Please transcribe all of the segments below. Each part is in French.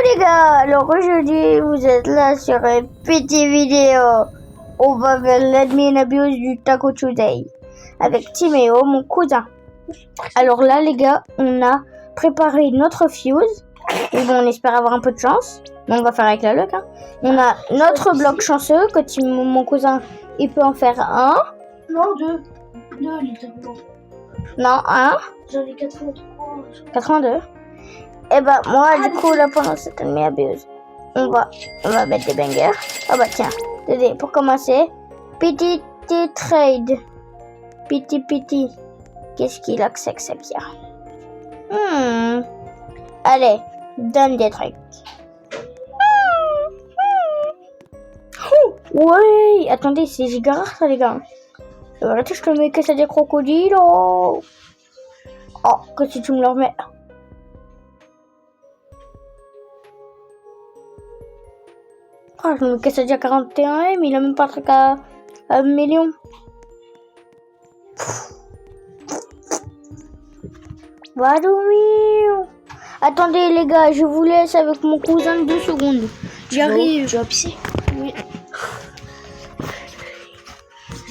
les gars, alors aujourd'hui vous êtes là sur une petite vidéo. On va faire l'admin abuse du Taco Tuesday avec Timéo, mon cousin. Alors là les gars, on a préparé notre fuse. Et bon, on espère avoir un peu de chance. Mais on va faire avec la luck. Hein. On a notre bloc chanceux que mon cousin, il peut en faire un. Non, deux. Deux, littéralement. Non, un. J'en ai 83. 82. Et bah moi du coup là pendant cette année abuse, on va mettre des bangers. Ah bah tiens, Dédé, pour commencer, petit trade. Petit. Qu'est-ce qu'il a que c'est bien. Allez, donne des trucs. Ouais, attendez, c'est giga rare ça les gars. Arrête, je te mets que c'est des crocodiles. Oh, que si tu me le remets. Ah, je me mets que c'est déjà 41 mais il a même pas un truc à 1 million. Attendez les gars, je vous laisse avec mon cousin 2 secondes. J'arrive. Tu vas pisser? Oui.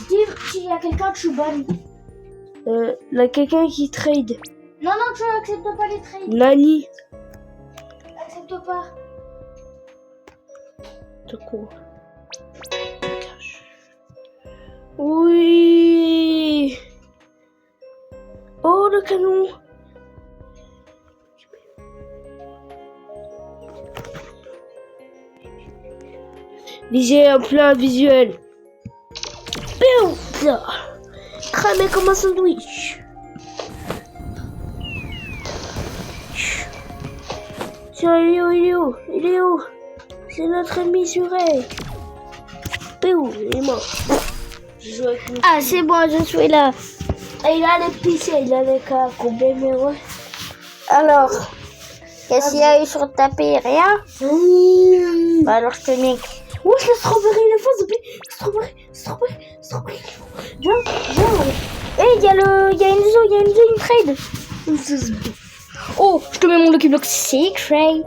Dis s'il y a quelqu'un que je banne. Là, quelqu'un qui trade. Non, tu n'acceptes pas les trades. Nani. Accepte pas. De quoi? Oui. Oh, le canon. Viser un plat visuel. Putain. Cramé comme un sandwich. Tiens, il est où? C'est notre ami Suré. Péou, il est mort. Ah, c'est bon, je suis là. Et il a les pissés, il a les cas. Combien de euros? Alors, qu'est-ce qu'il y a eu sur le tapis? Rien? Bah alors je te nique. Wesh, le strawberry, il est faux, strawberry. Viens. Il y a une trade. Oh, je te mets mon Lucky Block Secret.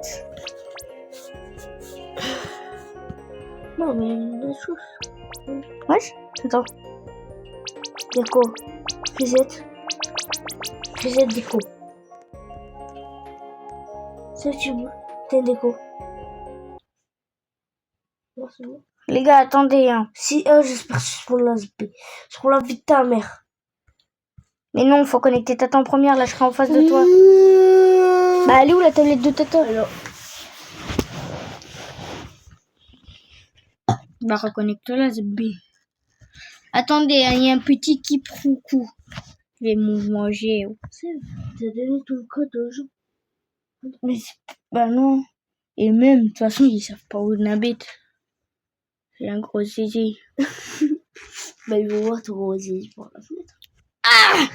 Non, mais des choses. Wesh, attends. Déco. Fusette déco. C'est tu veux. T'es déco. Non, c'est bon. Les gars, attendez. Hein. Si, j'espère que c'est pour la SP. C'est pour la vie de ta mère. Mais non, faut connecter Tata en première. Là, je serai en face de toi. Bah, elle est où la tablette de Tata? Alors. Bah, reconnecte-la, ZB. Attendez, il y a un petit qui proucou. Je vais me manger. T'as donné ton code aux gens. Mais bah non. Et même, de toute façon, ils savent pas où on habite. C'est un gros zizi. Bah, ils vont voir ton gros zizi par la fenêtre. Ah!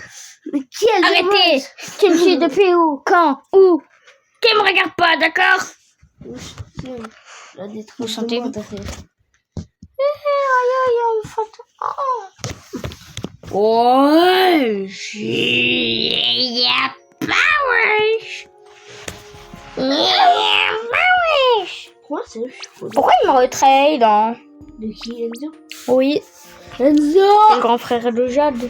Mais quel Arrêtez! Tu me suis depuis où? Quand? Où? Qui me regarde pas, d'accord? La détruite. Vous sentez? Ouais, j'ai powers. Pourquoi il me retrade hein? De qui, Enzo? Oui, Enzo! le grand frère de Jade.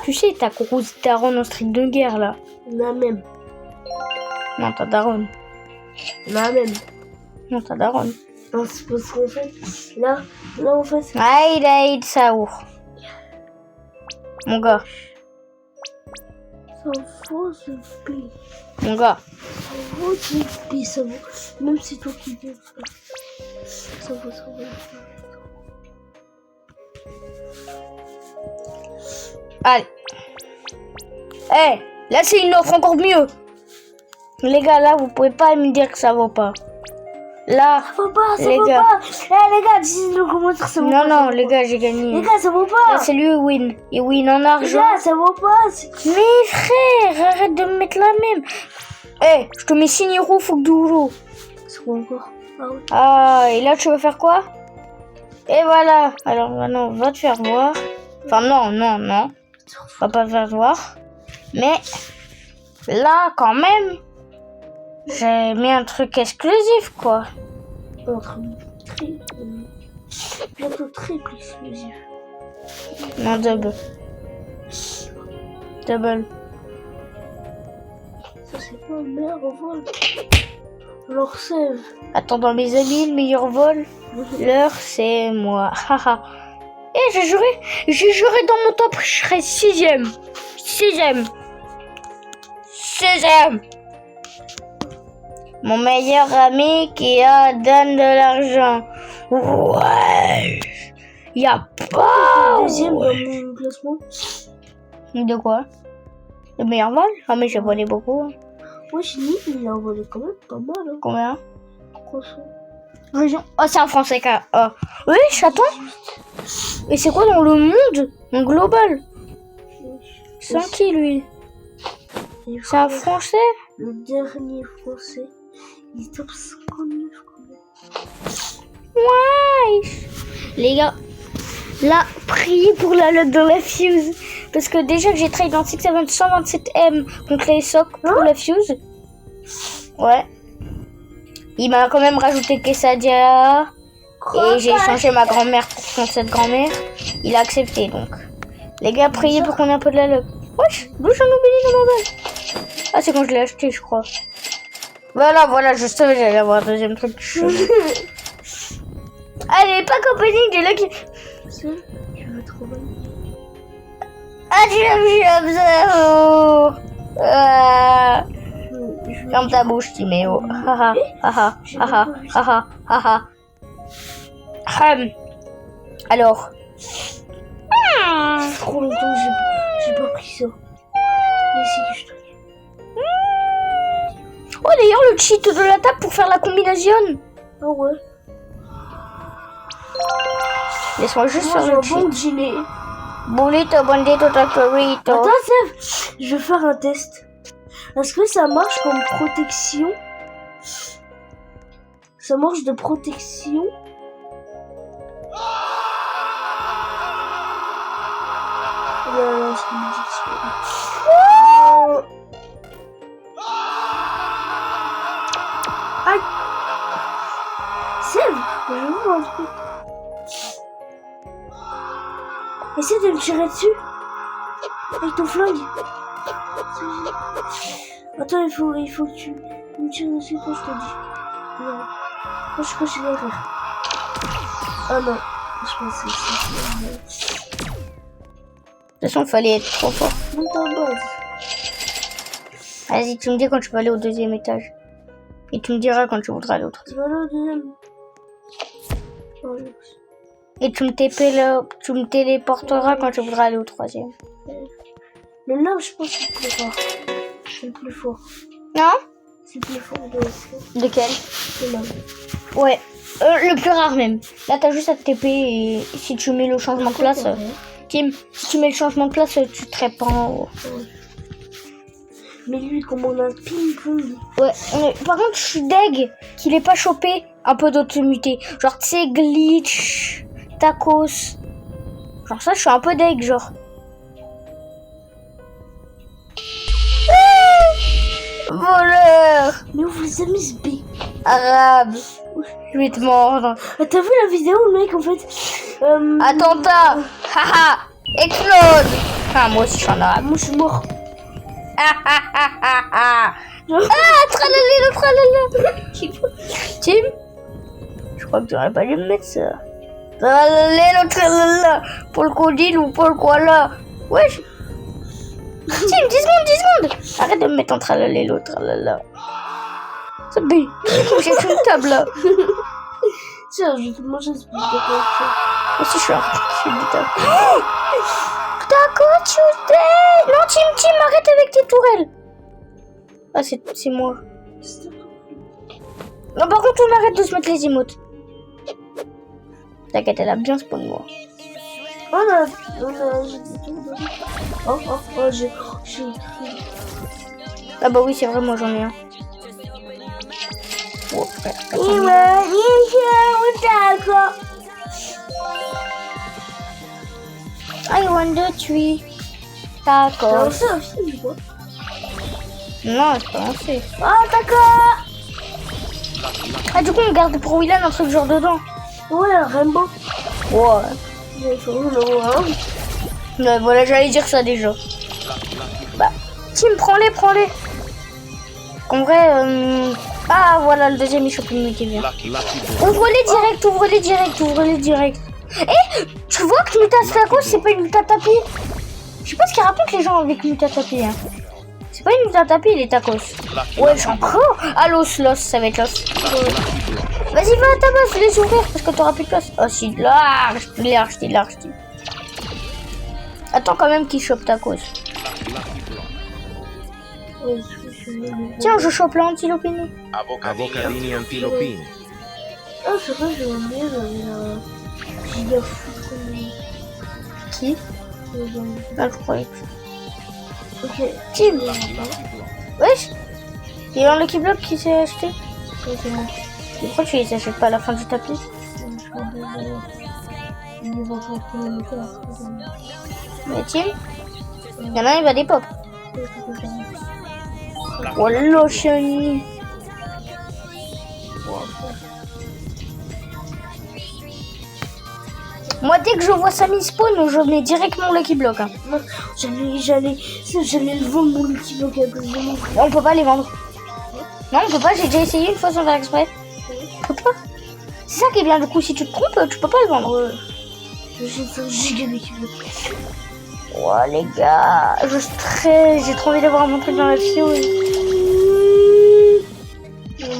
Tu sais, ta grosse daronne en street de guerre là. La même. Non, ta daronne. La même. Non, ta daronne. Non, c'est parce qu'en fait, là, en fait, c'est... Aïe, Saour. Mon gars. Ça vaut ce pays. Mon gars. Ça vaut ce pays, ça vaut. Même si toi qui dis ça vaut. Allez. Là c'est une offre encore mieux. Les gars, là, vous pouvez pas me dire que ça vaut pas. Là, ça vaut pas, les gars. Les gars, dis-nous comment dire ça vaut pas. Non, les gars, j'ai gagné. Les gars, ça vaut pas. Là, c'est lui win. Il win en argent. Les gars, ça vaut pas. Mais frère, arrête de me mettre la même. Je te mets 6 euros, faut que d'euros. C'est quoi encore? Ah, et là, tu veux faire quoi? Et voilà. Alors, maintenant, on va te faire voir. Enfin, non. On va pas te faire voir. Mais, là, quand même, J'ai mis un truc exclusif, quoi. Un truc très... bientôt triple exclusif. Non, double. Double. Ça, c'est pas un meilleur vol. Alors, save. Attends, mes amis, le meilleur vol, l'heure, c'est moi. Haha. Et j'ai juré dans mon top, je serai 6ème. 6ème. 6ème. Mon meilleur ami qui donne de l'argent. Ouais. Y a pas. Deuxième dans mon classement. De quoi? Le meilleur vol? Ah, mais j'ai volé beaucoup. Ouais, Chini, il a envolé quand même pas mal. Hein. Combien? 300. Région. Oh, c'est un français qui a. Oh. Oui, j'attends. Et c'est quoi dans le monde? En global? C'est un qui, lui? C'est un français? Le dernier français, il top 59 quand même. Ouais. Les gars, là, priez pour la luck de la Fuse. Parce que déjà que j'ai trade dans 127M contre les socs pour la Fuse. Ouais. Il m'a quand même rajouté Quesadia. Et j'ai changé ma grand-mère pour cette grand-mère. Il a accepté donc. Les gars, priez pour qu'on ait un peu de la luck. Wesh, d'où j'en oublie dans ma balle? Ah, c'est quand je l'ai acheté, je crois. Voilà, je savais que j'allais avoir un deuxième truc. Allez, pas compagnie de luck. Tu veux trop mal. Ah, tu ferme ta bouche, Timéo. Haha, haha, haha, haha, haha. Alors. Ça fait trop longtemps que j'ai pas pris ça. Mais c'est que je te dis. Oh, d'ailleurs, le cheat de la table pour faire la combinaison. Ah ouais. Laisse-moi juste Moi, faire j'ai le un cheat. bon gilet. Bolito, bandito, tacorito. Attends, Seb, je vais faire un test. Est-ce que ça marche comme protection? Ça marche de protection? Non, c'est une diction. Aïe! Seb, je veux voir un truc. Essaie de me tirer dessus. Avec ton flingue. Attends, il faut que tu me tires dessus quand je te dis. Non. Moi, je crois que je vais rire. Ah non. Je pense que c'est... De toute façon, il fallait être trop fort. Monte en base. Vas-y, tu me dis quand tu vas aller au deuxième étage. Et tu me diras quand tu voudras aller au troisième. Tu vas aller au deuxième. Oh, Et tu me téléporteras quand tu voudras aller au troisième. le love, je pense que c'est le plus fort. C'est le plus fort. Non? C'est le plus fort de Lequel? le love. Ouais. Le plus rare même. Là, t'as juste à te TP et si tu mets le changement de place... Tim, si tu mets le changement de place, tu te répands en haut. Ouais. Mais lui, comme on a un ping-pong. Ouais, par contre, je suis deg qu'il ait pas chopé un peu d'autres mutés. Genre, tu sais, glitch, tacos. Genre ça, je suis un peu deg, genre. Voleur. Mais où vous avez ce B? Arabe. Je vais te mordre. Ah, t'as vu la vidéo, le mec, en fait Attentat. Haha. Explose. Ah, moi aussi, je suis en arabe. Moi, je suis mort. Ah, tralala. Tim, je crois que j'aurais pas dû me mettre ça. Tralala. Pour le codine ou pour le quoi là. Wesh. Tim, 10 secondes. Arrête de me mettre en tralala, tralala. Ça b. J'ai une table là. Tiens, je vais te manger ce bout de Moi aussi, je suis du table. Taco Tuesday. Non, Tim, arrête avec tes tourelles. Ah, c'est moi. Non, par contre, on arrête de se mettre les emotes. T'inquiète, elle a bien spawn moi. J'ai écrit. Ah bah oui, c'est vrai, moi j'en ai un. Oh, frère, I want the tree. Taco. Ça aussi, je vois. Non, je peux lancer. Ah, d'accord. Ah, du coup, on garde pour Willan un truc genre dedans. Ouais, un Rainbow. Ouais. Il faut le voir. Ouais, voilà, j'allais dire ça déjà. Bah, Tim, prends-les. En vrai, ah, voilà, le deuxième, il chope une qui vient. Ouvre-les direct. Eh, tu vois que Mutatacos, c'est pas une Mutatapi. Je sais pas ce qu'ils racontent les gens avec Mutatapi. Hein. C'est pas une Mutatapi, les tacos. Ouais, encore. Ah, l'os, ça va être l'os. Vas-y, va à ta base, les ouvrir parce que t'auras plus de place. Oh, c'est large. Attends quand même qu'il chope tacos. Tiens, je chope l'antilopini. Avocadini antilopini. Ah, c'est vrai, j'ai oublié, j'avais un fou. Qui? Ah, je croyais. Ok. Tim. Wesh. Il y a un Lucky Block qui s'est acheté. Pourquoi tu les achètes pas à la fin du tapis? Mais Tim, il y en a un, il va des pop. Oh là, chérie. Moi, dès que je vois Samy spawn, je mets direct mon Lucky Block. Hein. Moi, j'allais le vendre mon Lucky Block à cause de mon frère. On peut pas les vendre. Non, on peut pas, j'ai déjà essayé une fois sans faire exprès. On peut pas. C'est ça qui est bien, du coup, si tu te trompes, tu peux pas le vendre. Ouais. J'ai fait un giga Lucky Block. Oh les gars, je stresse, j'ai trop envie d'avoir mon truc dans la vidéo.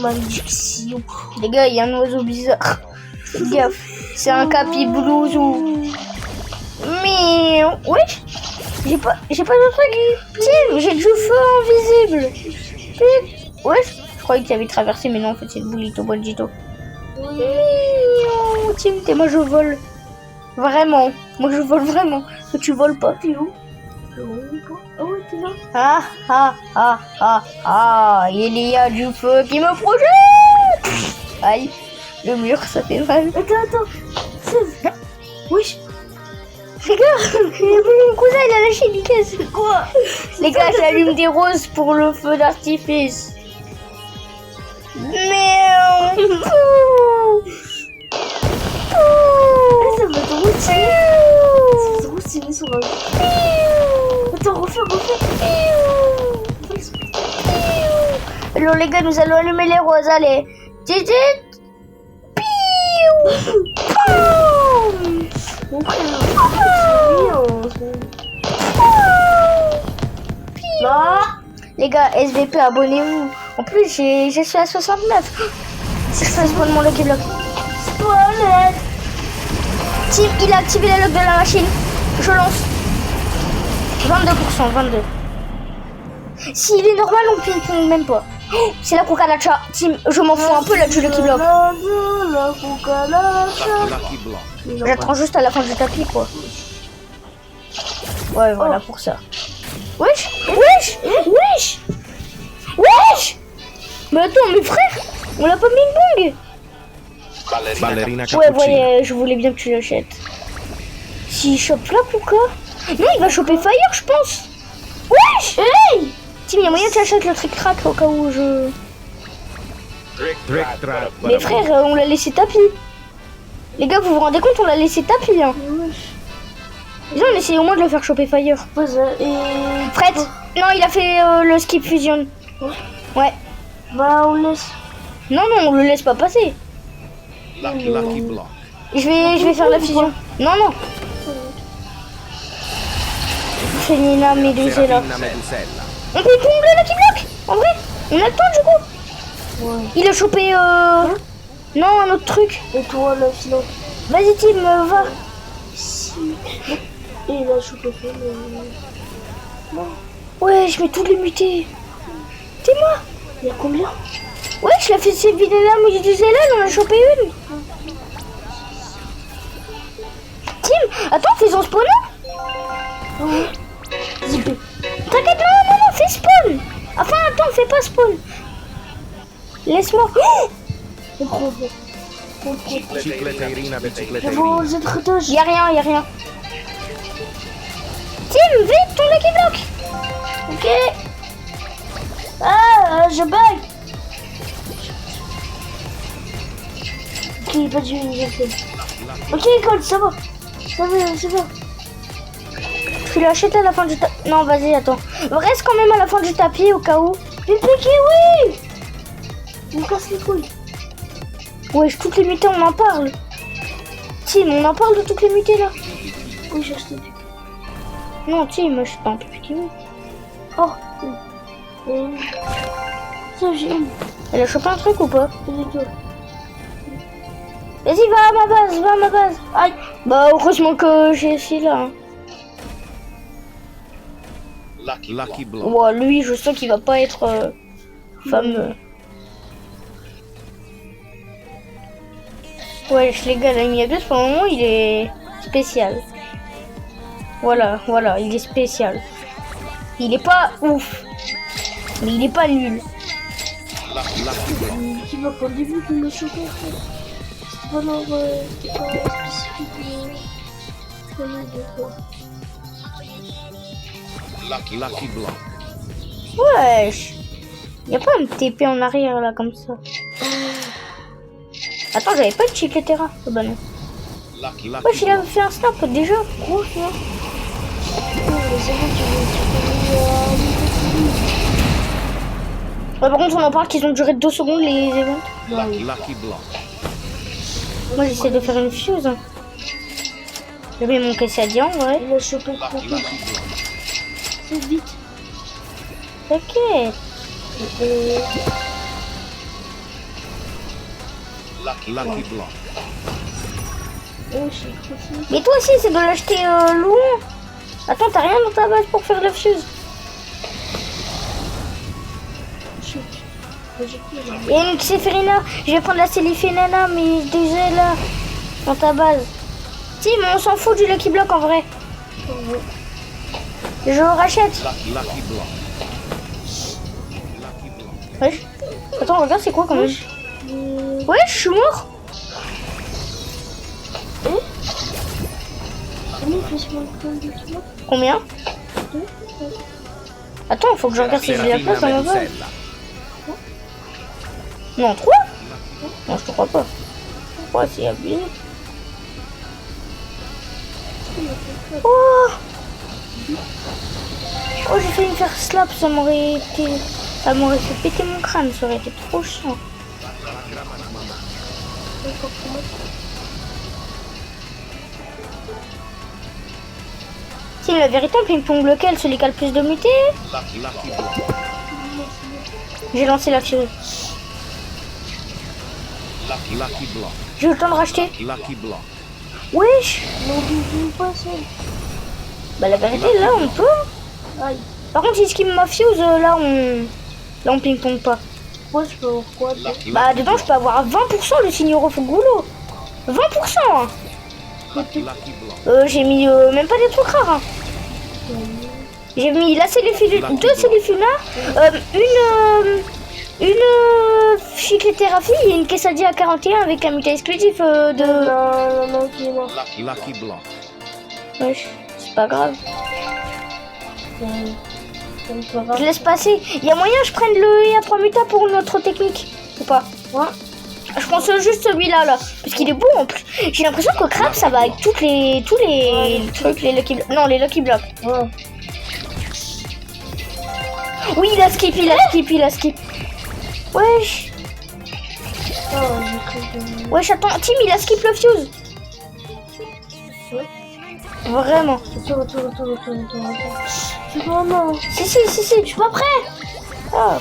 Malédiction. Les gars, il y a un oiseau bizarre. Fais gaffe, c'est un capiblouzou. Mais oui, j'ai pas de truc. Tiens, j'ai du feu invisible. Ouais, je croyais que tu avais traversé, mais non, en fait, c'est le boulito Bonjito. Tim, t'es moi je vole. Vraiment, moi je vole vraiment. Que tu voles pas. T'es où? Ah ouais, t'es là. Ah, il y a du feu qui me projette. Aïe, le mur, ça fait mal. Attends. Oui. Les gars, mon cousin il a lâché une caisse. Quoi? Les gars, j'allume des roses pour le feu d'artifice. Merde. Ça va trop stylé. C'est trop stylé sur un... Attends, refais. Alors les gars, nous allons allumer les roses, allez. Titi. Mon frère, c'est bien. Les gars, SVP, abonnez-vous. En plus, je suis à 69. Si je fais spawn mon Lucky Block. Spoiler. Tim, il a activé la lock de la machine. Je lance. 22%. S'il est normal, on ping même pas. Oh, c'est la cucaracha. Tim, je m'en fous un peu là du Lucky Block. La cucaracha. Lucky block. J'attends juste à la fin du tapis, quoi. Ouais, voilà, pour ça. Wesh. Mais attends, mes frères, on l'a pas mis une bong. Ballerina Ouais, cappuccina. voyez, je voulais bien que tu l'achètes. S'il chope là, pourquoi? Non, il va choper Fire, je pense. Wesh. Hey Tim, il y a moyen que tu achètes le trick track au cas où je... Trick track. Mais frère, on l'a laissé tapis. Les gars, vous vous rendez compte, on l'a laissé tapis, hein. Ils ont essayé au moins de le faire choper Fire. Et... Fred, non, il a fait le skip fusion. Ouais. Bah, on laisse. Non, on le laisse pas passer. Lucky block. Je vais faire la fusion. Non. Fénina Médusella. Serafina Medusella. On peut combler le Lucky Block. En vrai, on a le temps du coup. Ouais. Il a chopé non, un autre truc. Et toi, la finale. Vas-y Tim, va. Si. Et il a chopé fait, mais... Ouais, je vais tous les muter. C'est moi. Il y a combien? Ouais, je l'ai fait cette vidéo-là, Médusella, on en a chopé une. Tim, attends, faisons spawner. Zippé. T'inquiète, non, fais spawn. Enfin, attends, fais pas spawn. Laisse-moi. Oh, C'est trop bon. Cicleterina Je bicicleterina. vois les étages. y a rien. Tim, vite, ton Lucky Block. Ok. Ah, je bug. Ok, pas de jeu, je fais. Ok, Cole, ça va. Ça va, c'est bon. Tu l'achètes à la fin du tapis. Non, vas-y, attends. Reste quand même à la fin du tapis au cas où. Une piqué, oui. On me casse les couilles. Wesh, toutes les mutées, on en parle. Tim, on en parle de toutes les mutées là. Oui, j'ai acheté du. Non, Tim, je sais pas un peu piqué. Oh, ça, j'ai une. Elle a chopé un truc ou pas? Vas-y, toi. Vas-y, va à ma base, Aïe. Bah, heureusement que j'ai celui-là. Hein. Lucky block. Ouais, lui, je sens qu'il va pas être fameux. Ouais, les gars, la Miagus, pour le moment, il est spécial. Voilà, il est spécial. Il est pas ouf, mais il est pas nul. Qui va pour le début de me choquer, en fait. C'était pas leur. C'était pas spécifique. Lucky block. Wesh. Y a pas un TP en arrière, là, comme ça. Attends, j'avais pas de Chicletera. Oh, bah non. Wesh, il avait fait un snap, déjà. Gros, tu vois. Ouais, par contre, on en parle qu'ils ont duré 2 secondes, les events. Lucky block. Moi, j'essaie de faire une fuse. Hein. J'ai mis mon Cassadien, ouais. Il a chopé trop vite. C'est vite. T'inquiète. Lucky block. Oh, j'ai trop. Mais toi aussi, c'est de l'acheter loin. Attends, t'as rien dans ta base pour faire la fuse. Et une Xéphérina, je vais prendre la Célifénana, mais déjà là, dans ta base. Si, mais on s'en fout du Lucky Block en vrai. Je rachète. Lucky block. Wesh. Attends, regarde, c'est quoi quand même? Ouais, je suis mort. Combien? Attends, faut que je regarde si j'ai la place dans ma base. Mezzella. Non, 3? Non, je te crois pas. 3, c'est abusé. Oh, oh, j'ai failli me faire slap, ça m'aurait été... Ça m'aurait fait péter mon crâne, ça aurait été trop chiant. Si, la véritable ping-pong lequel? Celui qui a le plus de mutés? Lucky block. J'ai lancé la fuse. Lucky block. J'ai eu le temps de racheter. Lucky block. Wesh. Non, je pas ça. Bah la vérité, là, on peut. Aïe. Par contre, si ce qui me fuse, là, on ping-pong pas. Moi, je peux avoir quoi? Bah, dedans, je peux avoir 20% le signoro Fugulo. 20%. Hein. Lucky block. J'ai mis même pas des trucs rares. Hein. J'ai mis la Célifina, 2 Célifina, une Chiclethérapie et une Quesadilla à 41 avec un muté exclusif de... Non, qui est mort. Lucky block. Wesh, c'est pas grave. Je laisse passer. Il y a moyen que je prenne le IA3 Muta pour une autre technique ou pas? Ouais. Je pense juste celui-là, là. Parce qu'il est beau en plus. J'ai l'impression que Crab, ça va avec tous les trucs, les Lucky Blocks. Non, les Lucky Blocks. Ouais. Oui, il a skip. Wesh. Oh, j'ai cru que... Wesh, attends. Tim, il a skip le fuse. Ouais. Vraiment. Attends. C'est pas non. Si, je suis pas prêt. Oh.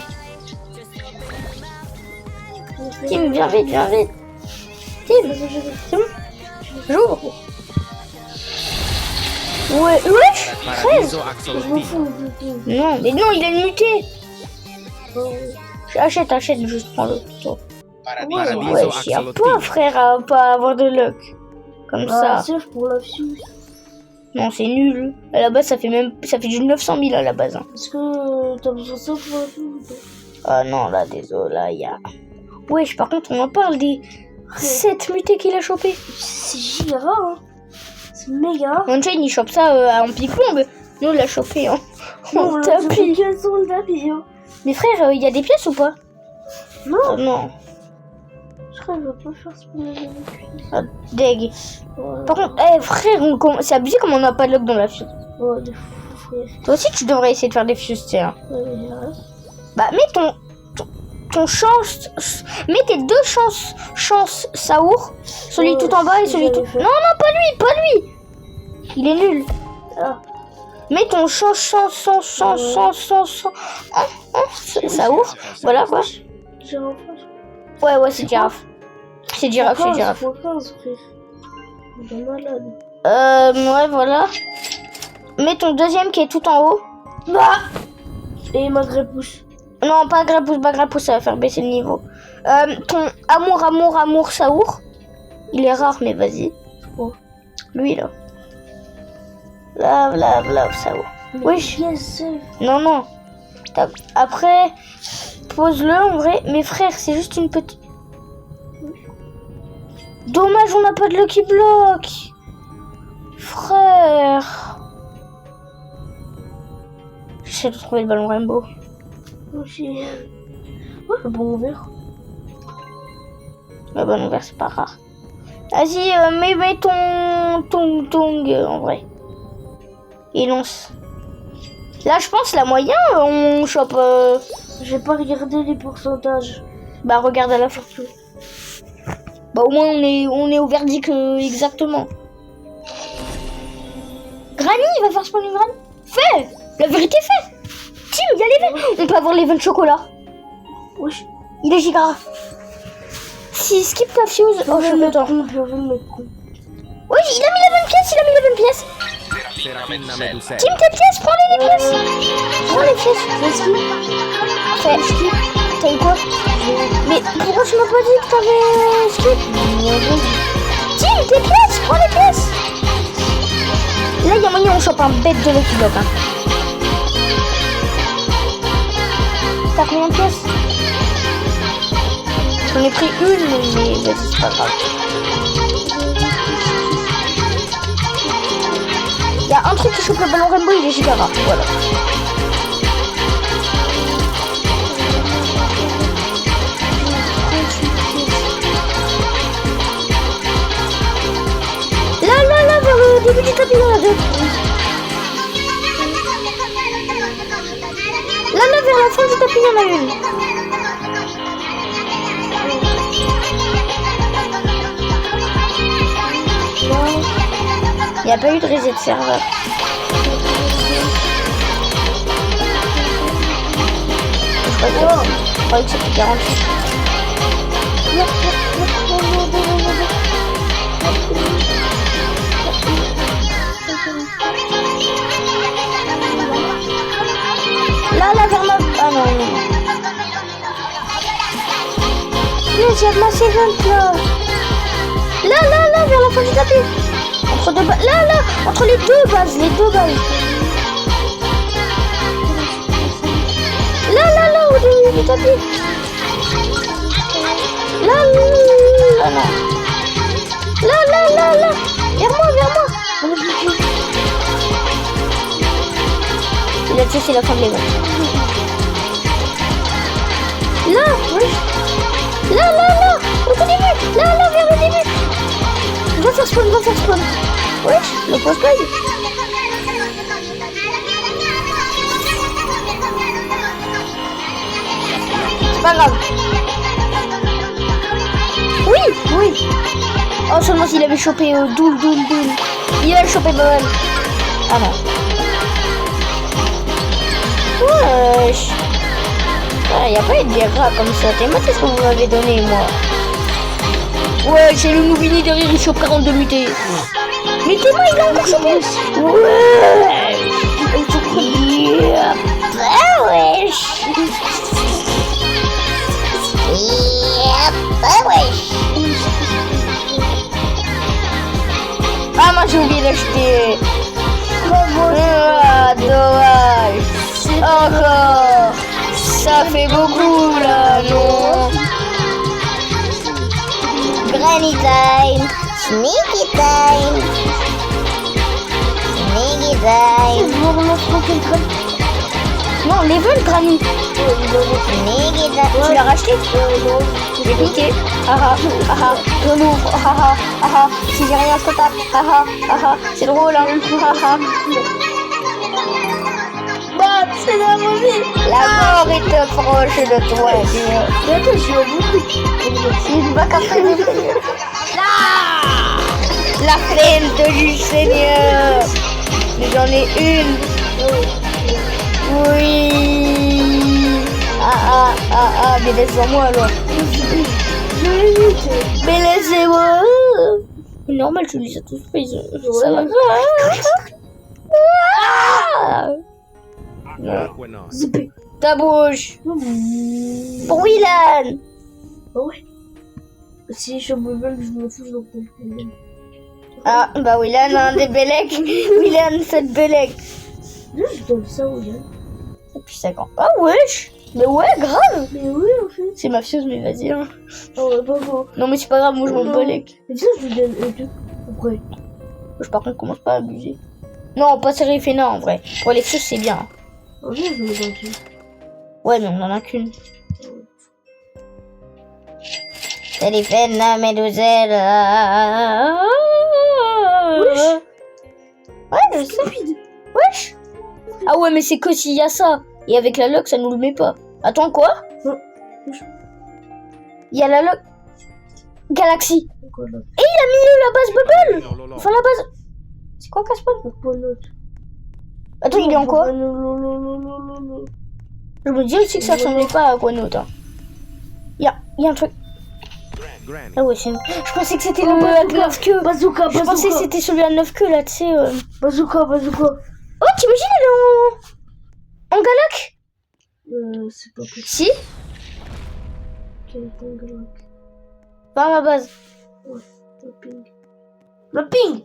Tim, viens vite. Tim, c'est bon. J'ouvre. Ouais, wesh. 13. Paradiso Je me Axolotl. fous. Non, mais non, il est muté. Oh. Achète, juste prends le tour. Paradiso Wesh, y'a Axolotl. pas, frère, à pas avoir de luck. Comme ça. Sauf pour la fuse. Non, c'est nul. À la base, ça fait du 900 000 à la base. Hein. Est-ce que t'as besoin de ça pour la fuse? Ah non, là, désolé, là, y a... Wesh, par contre, on en parle des 7 mutés qu'il a chopé. C'est giga rare, hein. C'est méga rare. Onchain, il chope ça en ping-pong. Nous, on l'a chopé en tapis. Quels sont le tapis, hein. Mais frère, il y a des pièces ou pas? Non, Non. je crois qu'il va pas faire spawner les pièces. Ah, deg. Ouais, Par contre, frère, c'est abusé comme on n'a pas de lock dans la fuse. ouais, des fous, frère. Toi aussi, tu devrais essayer de faire des fuses, tiens. Ouais, mais j'ai rien. Bah, mets ton chance. Mets tes deux chances Saour. Celui Ouais, tout en bas et si celui tout. j'avais fait. Non, pas lui. Il est nul. Ah, Mets ton chance. Saour. Voilà quoi. j'ai un face. Ouais, c'est girafe. C'est girafe. Faut 15, frère. On est malade. Ouais, voilà. Mets ton deuxième qui est tout en haut. Bah et ma grépouche. Non, pas grapousse, ça va faire baisser le niveau. Ton amour, Saour. Il est rare, mais vas-y. Oh. Lui, là. Love, Saour. Oui, Yes, non. Après, pose-le en vrai. Mais frère, c'est juste une petite... Dommage, on n'a pas de Lucky Block. Frère. J'essaie de trouver le ballon rainbow. aussi. Ouais, le bon vert. Le ballon vert, c'est pas rare. Vas-y, mets ton en vrai. Et lance. Là, je pense, la moyen, on chope... J'ai pas regardé les pourcentages. Bah, regarde à la fin. Bah, au moins, on est au verdict exactement. Granny, il va faire spawner une Granny. Fais! La vérité, fais! Tim, y a les On peut avoir les 20 chocolats. Wesh. Il est giga. Si skip ta fuse... Oh, je suis content. Oui, il a mis la bonne pièce, Serafina Medusa. Tim, tes pièces, prends-les les pièces. Prends les pièces. Fais skip. T'as eu quoi? Mais pourquoi tu m'as pas dit que t'avais skip? Tim, tes pièces, prends les pièces. Là, il y a moyen on chope un bête de Lucky Block. Hein. T'as combien de pièces? J'en ai pris une, mais vas-y, c'est pas grave. Il y a un truc qui chope le ballon rainbow, il est giga rare. Voilà. Là, vers le début du tapis, là, Là, vers la fin du tapis, il y en a une. Il n'y a pas eu de reset serveur. Je croyais que c'était 48. Là, vers ma... Ah non. Yes, il y a de la sévente là. Là, vers la fin du tapis. Entre deux bases. Là, entre les deux bases, Là, au début du tapis. Là, non. Là. Vers moi. Il a tué, c'est la fin de l'événement. Là, oui. Là, au tout début. Là, vers le début. Va faire spawn. Wesh, le post-bug. C'est pas grave. Oui. Oh, seulement s'il avait chopé Doul. Il a chopé Bubble. Ah non. Wesh. Il n'y a pas eu de diagramme comme ça. T'es maté ce que vous m'avez donné, moi. Ouais, j'ai le Mouvini derrière, il chope 42 mutés. Mais t'es moi, il a encore chopé. Ouais. Ah, moi j'ai oublié d'acheter. Ah, dommage. Encore. Ça fait beaucoup là, non? Granny time, sneaky time. Non, level Granny. Négida. Tu l'as racheté? Non. J'ai piqué. Haha, haha, je l'ouvre. Haha, haha. Si j'ai rien, je te tape. Haha, haha. C'est drôle, hein. Haha. Bah, c'est la mauvaise. La mort est proche de toi, Dieu. Mais attends, je suis au bout. C'est une vague après des Ah, la plainte du Seigneur. Mais j'en ai une. Oui. Mais laissez-moi alors. Mais laissez-moi. C'est normal, tu les as tous pris. Ça va. Bueno. Zippé. Ta bouche. Pour Willan. Ah ouais. Si je suis au bout, je me fous, je le comprends. Ah, bah Willan a un des Bélec. Willan, cette Bélec. Je donne ça au gars. Depuis 5 ans. Ah wesh. Mais ouais, grave. Mais oui, en fait. C'est mafieuse, mais vas-y. Hein. Ah ouais, pas faux. Non, mais c'est pas grave, moi je m'en Non. Bélec. Mais ça, je lui donne deux. Après. Par contre, commence pas à abuser. Non, pas série Féna en vrai. Pour les choses, c'est bien. En vrai, je me donne tout. Ouais, mais on en a qu'une. Téléphone, la méduselle. Wesh. Ouais, je sais. Wesh. Ah ouais, mais c'est que s'il y a ça. Et avec la lock, ça nous le met pas. Attends, quoi? Non. Il y a la lock. Galaxy. Quoi là? Et il a mis la base Bubble. Lolo. Enfin, la base. C'est quoi Casse-Paul? Pourquoi l'autre? Attends, il est en quoi? Non. Je me dis aussi que ça ressemblait pas à quoi d'autre. Hein. Il y a un truc. Granny. Ah ouais, c'est... Je pensais que c'était Oh, le bazooka. 9 queues. Bazooka, Je pensais que c'était celui à 9 queues là, tu sais. Bazooka. Oh, t'imagines, elle est en Galac? C'est pas possible. Si, Quel est ton galac? par ma base. Le ping.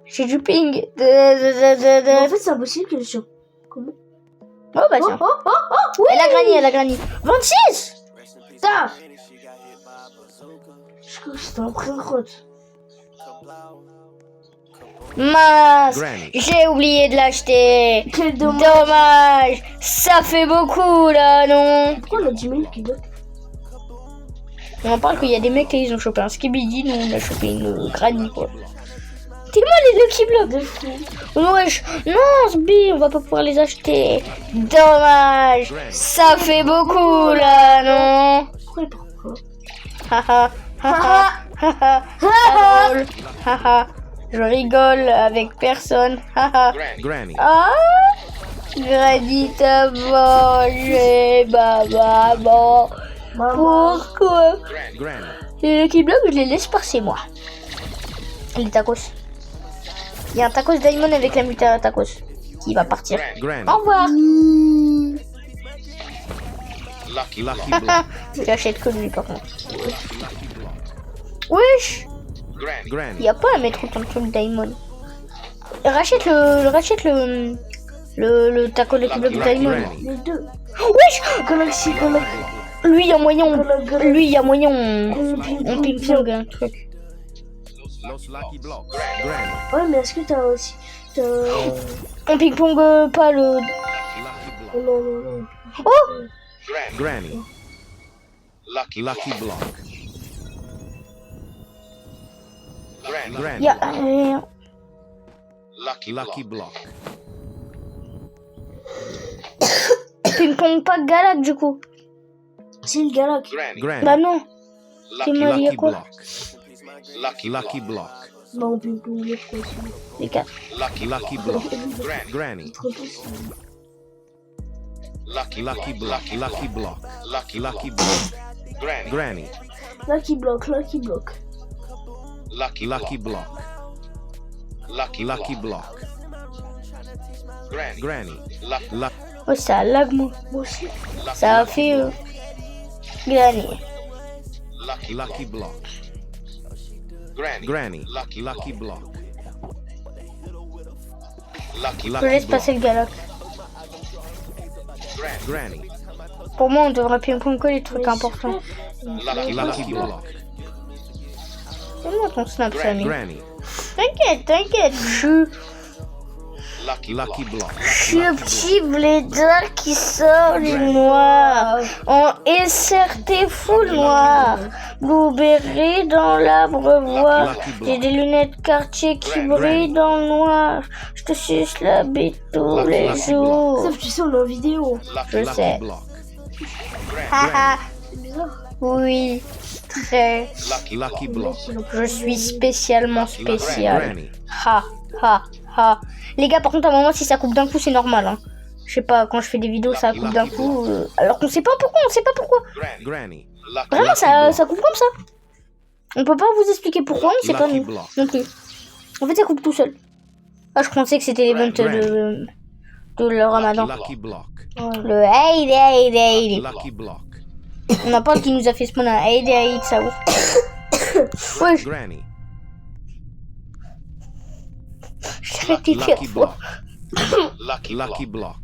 J'ai du ping. En fait, c'est impossible que je sois. Comment? Oh bah tiens. Oui. Elle a gagné. 26. Ça. Je crois que c'était un pré grotte. Mince. Granny. J'ai oublié de l'acheter. Quel dommage. Dommage. Ça fait beaucoup là, non? Pourquoi on a 10 000 qui donne? On en parle qu'il y a des mecs qui ils ont chopé un skibidi, nous on a chopé une granny quoi. Tellement les Lucky Blocks. De fou. Wesh, non, Sbi, on va pas pouvoir les acheter. Dommage. Ça fait beaucoup là, non? Pourquoi il parle pas? Haha, haha, haha, pas drôle. Haha, je rigole avec personne. Haha. Granny. Ah, Granny t'a mangé, maman. Pourquoi? Granny. Les Lucky Blocks, je les laisse passer moi. Les tacos. Il y a un tacos Diamond avec la muta tacos qui va partir. Granny. Au revoir. Lucky block. J'achète que lui par contre. Wesh, il Granny. y a pas à mettre autant de trucs Diamond. Rachète le taco Lucky Block Diamond. Granny. Les deux. Wesh, Galaxy. lui il y a moyen. Lui il y a moyen. On ping-pong un truc. Los Lucky Blocks. Granny. Ouais, mais est-ce que t'as aussi. On ping-pong pas le. Lucky Oh, Block. non. Oh, Granny. Lucky Block. il Granny. y a. Lucky Block. Ping-pong pas Galac du coup. C'est le Galac. Granny. Bah non. Dis-moi, il y a quoi? Lucky Block. Non, on peut pas le faire. Les gars. Lucky Block. Granny. Trop possible. Lucky Block. Lucky Block. Granny. Lucky block. Lucky Block. Lucky Block. Granny. Oh, ça lag moi. Moi aussi. Ça a fait gagner. Lucky Block. Granny. Lucky Block. Je laisse passer le Galac. Granny. Pour moi, on devrait ping-pong que les trucs importants. Lucky Block. Donne-moi ton snap, Samy. Granny. T'inquiète. Lucky block. Je suis le petit blédard qui sort du noir. En SRT full noir. Blueberry dans l'arbre bois. J'ai des lunettes quartier qui brillent dans le noir. Je te suce la bite tous les jours. Sauf tu sais, on est en vidéo. Je Lucky sais. block. Haha. C'est bizarre. Oui, très. Lucky block. Je suis spécialement spécial. Granny. Ha, ha, ha. Les gars, par contre, à un moment, si ça coupe d'un coup, c'est normal. Hein. Je sais pas, quand je fais des vidéos, ça coupe d'un coup. Alors qu'on sait pas pourquoi, on sait pas pourquoi. Granny. Vraiment, ça coupe comme ça. On peut pas vous expliquer pourquoi, on sait pas Lucky nous block. non plus. En fait, ça coupe tout seul. Ah, je pensais que c'était l'event de le ramadan. Lucky block. Le Aïd Aïd Aïd. Lucky block. On a pas qui nous a fait spawn un Aïd Aïd, ça ouf. Ouais, Granny. je répété Lucky à fois. block. Lucky block.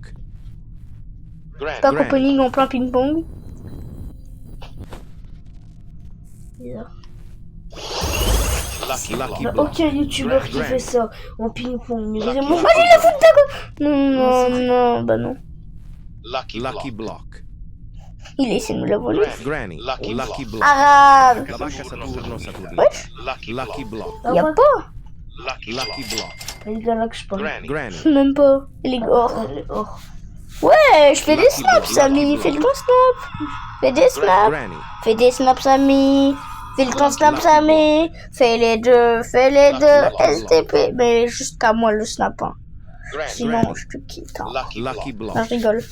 Pas opening en plein ping-pong. Bizarre. Lucky Bah, block. aucun youtubeur qui fait ça en ping-pong. Mais vraiment. Ah, j'ai la faute d'accord. Non, non, bah non. Lucky block. Il essaie de me la voler. Granny. Lucky block. Arabe. La vache à Saturno, Saturno. Lucky block. Ah Y'a ouais, pas. Lucky block. les galaxies, je parle. Granny. Même pas. Les gars. Elle est hors. Ouais, je fais des snaps, Samy. Fais le ton snap. Fais des snaps. Granny. Fais des snaps, Samy. Fais le ton snap, Samy. Fais les deux. Fais les deux. STP. Mais jusqu'à moi le snap. Hein. Sinon, je te quitte. Hein. Lucky block. Non, je rigole.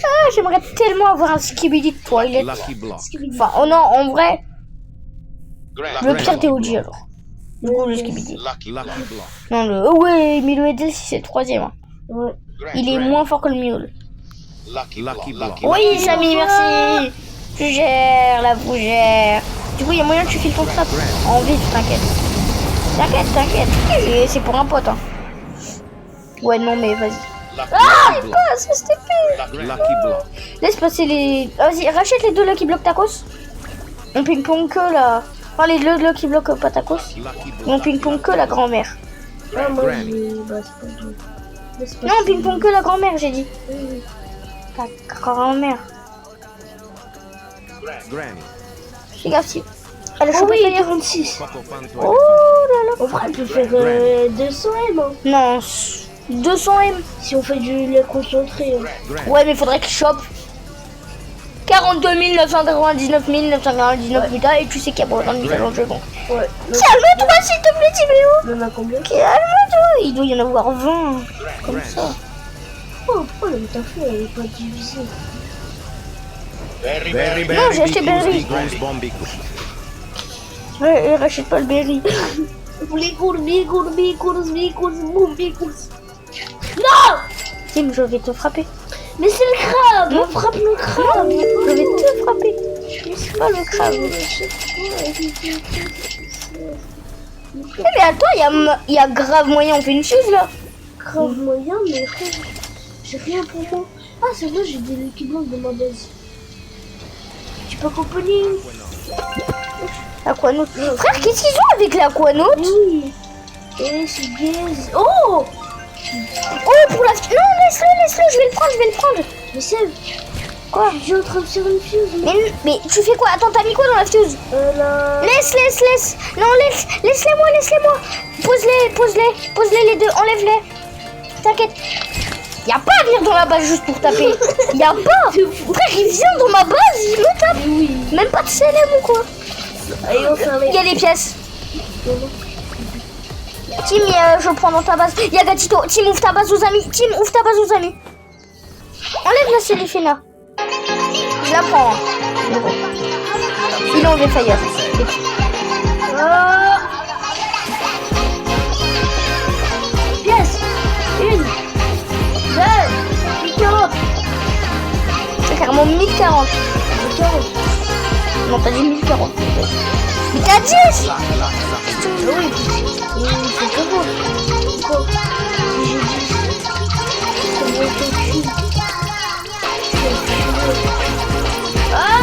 Ah, j'aimerais tellement avoir un skibidi de Twilight. Lucky block. Enfin, oh non, en vrai, le pire des OG alors. Du coup, le skibidi. Lucky block. Non, le. Oh ouais, mais le Edel, c'est le troisième. Hein. Ouais. Il est moins fort que le Mule. Lucky block. Oui, Samy, merci. Tu gères la fougère. Du coup, il y a moyen que tu files ton snap. En vite, t'inquiète. T'inquiète. Et c'est pour un pote. Hein. Ouais, non, mais vas-y. Ah, il passe, STP. Lucky block. Laisse passer les. Vas-y, rachète les deux Lucky Block Tacos. On ping-pong que la. Enfin, les deux Lucky Block pas Tacos. Lucky block. On ping-pong que la grand-mère. Ah, moi, Granny. j'ai. Bah, c'est pas du. Laisse Non, on passer. ping-pong que la grand-mère, j'ai dit. Oui. Ta grand-mère. Granny. Fais gaffe, si. Elle a Oh chopé oui, Fire. 46. Paco Panto. Oh là là. En vrai, elle peut faire 200 M. Hein. Non, 200 M. Si on fait du lait concentré. Hein. Granny. Ouais, mais faudrait qu'il chope 42 999 999 putain, et tu sais qu'il y a pas autant de mises dans le jeu. Bon. Ouais. Calme-toi, s'il te plaît, Timéo. Il y en a combien? Calme-toi. Il doit y en avoir 20. Comme ça. Oh, pourquoi la métaphore elle est pas divisée? Berry, Non, j'ai acheté Berry. Goose, Bombi, Goose. Ouais, rachète pas le berry. Non! Tim, je vais te frapper. Mais c'est le crabe! Non. On frappe le crabe! Je vais te frapper. C'est pas le crabe. Mais attends, il y a grave moyen, on fait une chose là. Grave moyen, mais frère, j'ai rien pour moi. Ah, c'est vrai, j'ai des Lucky Block de ma base. Tu peux compagnie? Aquanote. Frère, qu'est-ce qu'ils ont avec l'aquanote? Oui. Et c'est gaze. Oh! Oh, pour la. Non, laisse-le, je vais le prendre. Mais c'est. Quoi? Je suis en train de faire une fuse. Mais tu fais quoi? Attends, t'as mis quoi dans la fuse? Là. Laisse. Non, laisse-les-moi. Pose-les les deux, enlève-les. T'inquiète. Y'a pas à venir dans la base juste pour taper. Y'a pas. Frère, il vient dans ma base, il me tape. Oui. Même pas de CLM ou quoi? Allez, on ferme. Il y a des pièces. Tim, je prends dans ta base. Il y a Gatito. Tim, ouvre ta base aux amis. Enlève la Célifina. Je la prends. Hein. Il a enlevé Fire. Ah. Pièce. 1, 2, 40. C'est carrément 1040. 40. Non, t'as dit 1040. Mais t'as dit aussi. Oui. C'est trop beau. Quoi? J'ai dit. C'est mon calcul. Ah.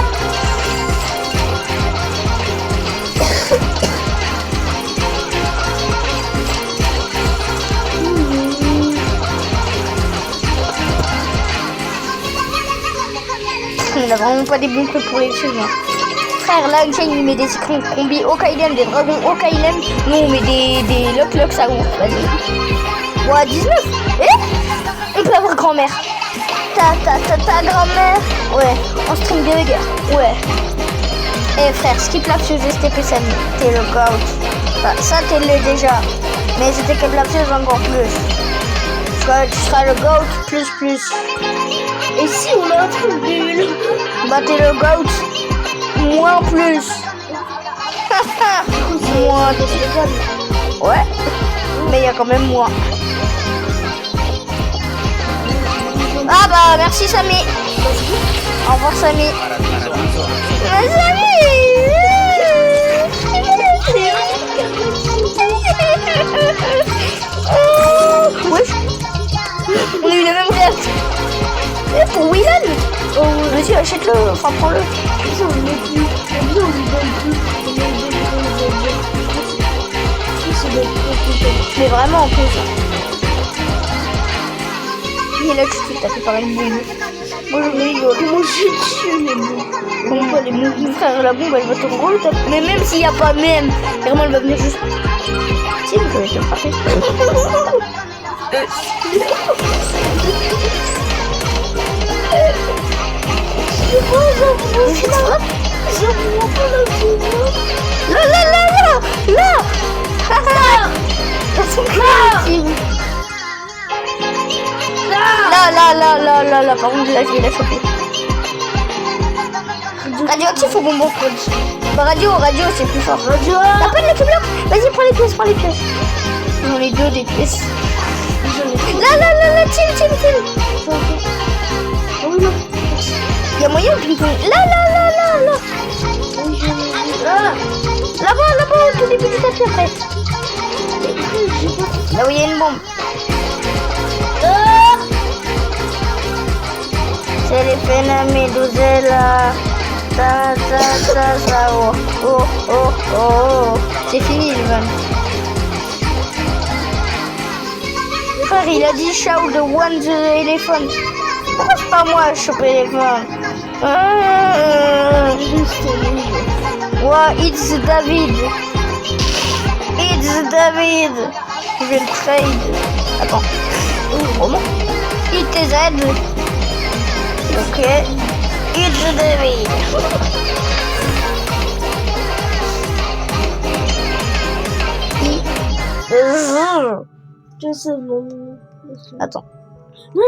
vraiment pas des bons trucs pour les films. Hein. Frère, là, Unchained, il met des secrets combi Okailem, des dragons Okailem. Nous, on met des Lock, ça ouvre. Vas-y. Ouais, 19. Eh, on peut avoir grand-mère. Ta grand-mère. Ouais, en string de guerre. Ouais. Eh frère, skip lapsus STP Samy. T'es le goat. Bah, ça, t'es le déjà. Mais c'était que lapsus encore plus. Tu seras le goat plus. Et si on a un truc nul? Bah, t'es le goat. Moins plus. Moins. Ouais. Mais il y a quand même moins. Ah bah, merci Samy. Au revoir Samy. Samy. Oh, wesh. On a eu la même réaction. Et pour Willan. Oh, vas-y, achète-le. Enfin, prends-le. Mais vraiment en plus. Et là, tu t'es tapé par une bombe. Moi, je rigole. Moi, je tue les bouts. Comment pas les bombes? Frère, la bombe, elle va te rouler. Mais même s'il n'y a pas même, vraiment, elle va venir juste. Si, je vais te frapper. Là, par contre, là, je vais la choper. Radioactif ou bonbon Fudge? Bah, radio, c'est plus fort. Radio. T'as pas de Lucky Block? Vas-y, prends les pièces. J'en ai deux des pièces. Là, Tim. Y'a moyen de ping-pong. Là. Là-bas, au tout début du tapis après. Là où il y a une bombe. C'est les phénomènes d'Ozella. Ça. Oh. C'est fini le van. Frère, il a dit shout the one the elephant. Pourquoi c'est pas moi à choper l'éléphant? Ouais, it's David. Je vais le trade. Attends. Comment? ITZ. Ok. It's David. Je sais, mon... Attends.